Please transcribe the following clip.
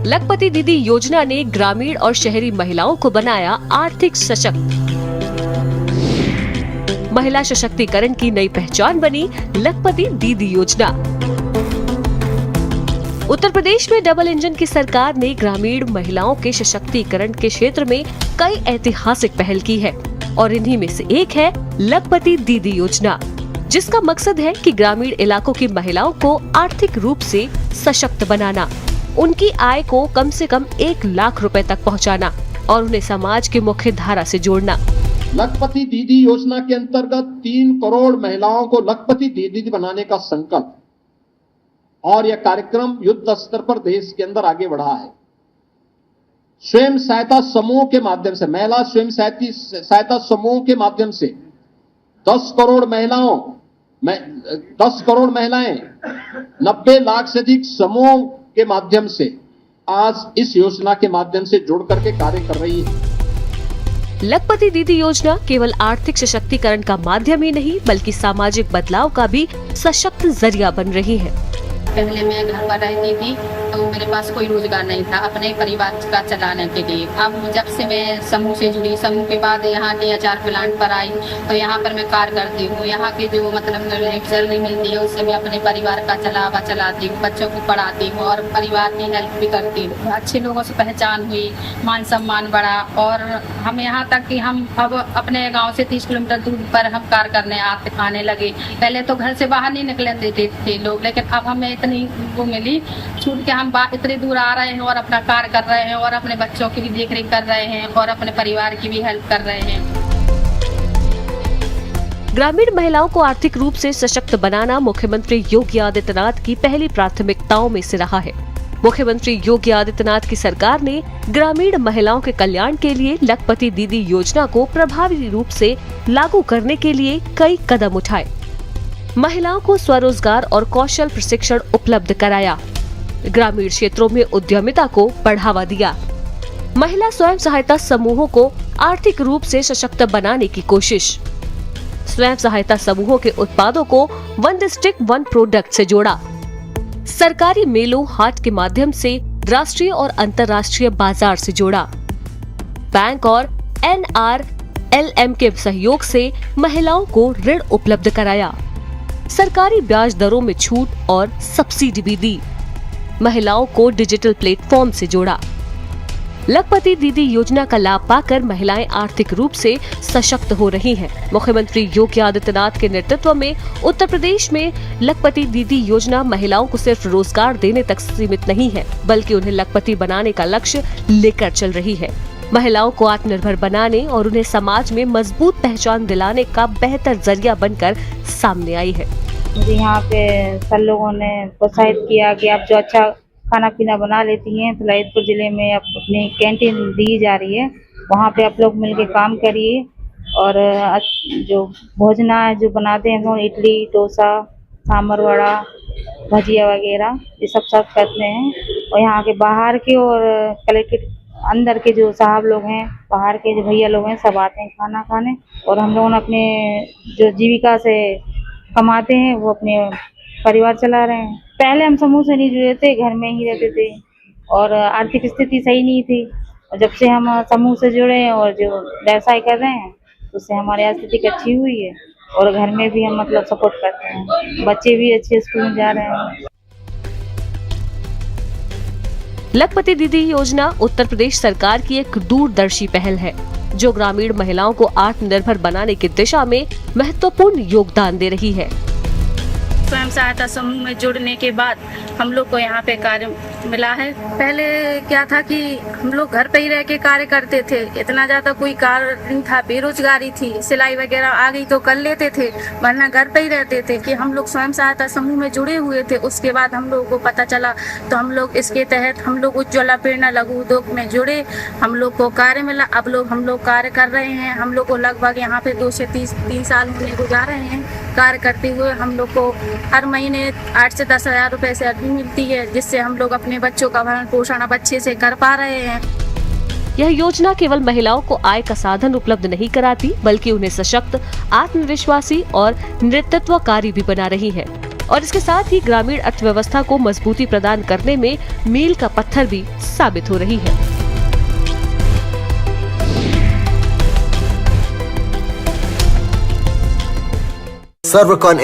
लखपति दीदी योजना ने ग्रामीण और शहरी महिलाओं को बनाया आर्थिक सशक्त। महिला सशक्तिकरण की नई पहचान बनी लखपति दीदी योजना। उत्तर प्रदेश में डबल इंजन की सरकार ने ग्रामीण महिलाओं के सशक्तिकरण के क्षेत्र में कई ऐतिहासिक पहल की है और इन्हीं में से एक है लखपति दीदी योजना, जिसका मकसद है कि ग्रामीण इलाकों की महिलाओं को आर्थिक रूप से सशक्त बनाना, उनकी आय को कम से कम 1 लाख रुपए तक पहुंचाना और उन्हें समाज की मुख्य धारा से जोड़ना। लखपति दीदी योजना के अंतर्गत 3 करोड़ महिलाओं को लखपति दीदी बनाने का संकल्प और यह कार्यक्रम युद्ध स्तर पर देश के अंदर आगे बढ़ा है। स्वयं सहायता समूह के माध्यम से, महिला स्वयं सहायता समूह के माध्यम से 10 करोड़ महिलाएं 90 लाख से अधिक समूह के माध्यम से आज इस योजना के माध्यम से जोड़ करके कार्य कर रही है। लखपति दीदी योजना केवल आर्थिक सशक्तिकरण का माध्यम ही नहीं बल्कि सामाजिक बदलाव का भी सशक्त जरिया बन रही है। पहले मैं घर पर रहती थी तो मेरे पास कोई रोजगार नहीं था अपने परिवार का चलाने के लिए। अब जब से मैं समूह से जुड़ी, समूह के बाद यहाँ के आचार प्लांट पर आई तो यहाँ पर मैं कार्य करती हूँ। यहाँ की जो मतलब सैलरी मिलती है उससे मैं अपने परिवार का चलाती हूँ, बच्चों को पढ़ाती हूँ और परिवार की हेल्प भी करती हूँ। अच्छे लोगों से पहचान हुई, मान सम्मान बढ़ा और हम यहाँ तक कि हम अब अपने गाँव से 30 किलोमीटर दूर पर हम कार्य करने आने लगे। पहले तो घर से बाहर नहीं निकले देते थे लोग, लेकिन अब हमें इतनी वो मिली छूट के हम इतने दूर आ रहे हैं और अपना कार्य कर रहे हैं और अपने बच्चों की भी देखरेख कर रहे हैं और अपने परिवार की भी हेल्प कर रहे हैं। ग्रामीण महिलाओं को आर्थिक रूप से सशक्त बनाना मुख्यमंत्री योगी आदित्यनाथ की पहली प्राथमिकताओं में से रहा है। मुख्यमंत्री योगी आदित्यनाथ की सरकार ने ग्रामीण महिलाओं के कल्याण के लिए लखपति दीदी योजना को प्रभावी रूप से लागू करने के लिए कई कदम उठाए। महिलाओं को स्वरोजगार और कौशल प्रशिक्षण उपलब्ध कराया, ग्रामीण क्षेत्रों में उद्यमिता को बढ़ावा दिया, महिला स्वयं सहायता समूहों को आर्थिक रूप से सशक्त बनाने की कोशिश, स्वयं सहायता समूहों के उत्पादों को वन डिस्ट्रिक्ट वन प्रोडक्ट से जोड़ा, सरकारी मेलों हाट के माध्यम से राष्ट्रीय और अंतर्राष्ट्रीय बाजार से जोड़ा, बैंक और NRLM के सहयोग से महिलाओं को ऋण उपलब्ध कराया, सरकारी ब्याज दरों में छूट और सब्सिडी भी दी, महिलाओं को डिजिटल प्लेटफॉर्म से जोड़ा। लखपति दीदी योजना का लाभ पाकर महिलाएं आर्थिक रूप से सशक्त हो रही हैं। मुख्यमंत्री योगी आदित्यनाथ के नेतृत्व में उत्तर प्रदेश में लखपति दीदी योजना महिलाओं को सिर्फ रोजगार देने तक सीमित नहीं है बल्कि उन्हें लखपति बनाने का लक्ष्य लेकर चल रही है। महिलाओं को आत्मनिर्भर बनाने और उन्हें समाज में मजबूत पहचान दिलाने का बेहतर जरिया बनकर सामने आई है। मुझे यहाँ पे सब लोगों ने प्रोत्साहित किया कि आप जो अच्छा खाना पीना बना लेती हैं तो ललितपुर जिले में अब अपनी कैंटीन दी जा रही है, वहाँ पे आप लोग मिलके काम करिए और जो भोजना जो बनाते हैं वो इडली, डोसा, सांभर वड़ा, भजिया वगैरह ये सब करते हैं। और यहाँ के बाहर के और कलेक्टेड अंदर के जो साहब लोग हैं, बाहर के जो भैया लोग हैं, सब आते हैं खाना खाने और हम लोग अपने जो जीविका से कमाते हैं वो अपने परिवार चला रहे हैं। पहले हम समूह से नहीं जुड़े थे, घर में ही रहते थे और आर्थिक स्थिति सही नहीं थी और जब से हम समूह से जुड़े हैं और जो व्यवसाय कर रहे हैं उससे हमारी आर्थिक अच्छी हुई है और घर में भी हम मतलब सपोर्ट करते हैं, बच्चे भी अच्छे स्कूल में जा रहे हैं। लखपति दीदी योजना उत्तर प्रदेश सरकार की एक दूरदर्शी पहल है जो ग्रामीण महिलाओं को आत्मनिर्भर बनाने की दिशा में महत्वपूर्ण योगदान दे रही है। स्वयं सहायता समूह में जुड़ने के बाद हम लोग को यहाँ पे कार्य मिला है। पहले क्या था कि हम लोग घर पे ही रह के कार्य करते थे, इतना ज्यादा कोई कार्य नहीं था, बेरोजगारी थी, सिलाई वगैरह आ गई तो कर लेते थे, वरना घर पे ही रहते थे। कि हम लोग स्वयं सहायता समूह में जुड़े हुए थे, उसके बाद हम लोगों को पता चला तो हम लोग इसके तहत हम लोग उज्ज्वला प्रेरणा लघु उद्योग में जुड़े, हम लोग को कार्य मिला। अब हम लोग कार्य कर रहे हैं, हम लोग को लगभग यहाँ पे 2 से 3 साल होने गुजार रहे हैं कार्य करते हुए। हम लोग को हर महीने 8 से 10 हज़ार रुपए से अर्निंग मिलती है, जिससे हम लोग अपने बच्चों का भरण पोषण अब अच्छे से कर पा रहे हैं। यह योजना केवल महिलाओं को आय का साधन उपलब्ध नहीं कराती बल्कि उन्हें सशक्त, आत्मविश्वासी और नेतृत्वकारी भी बना रही है। और इसके साथ ही ग्रामीण अर्थव्यवस्था को मजबूती प्रदान करने में मील का पत्थर भी साबित हो रही है। Servcon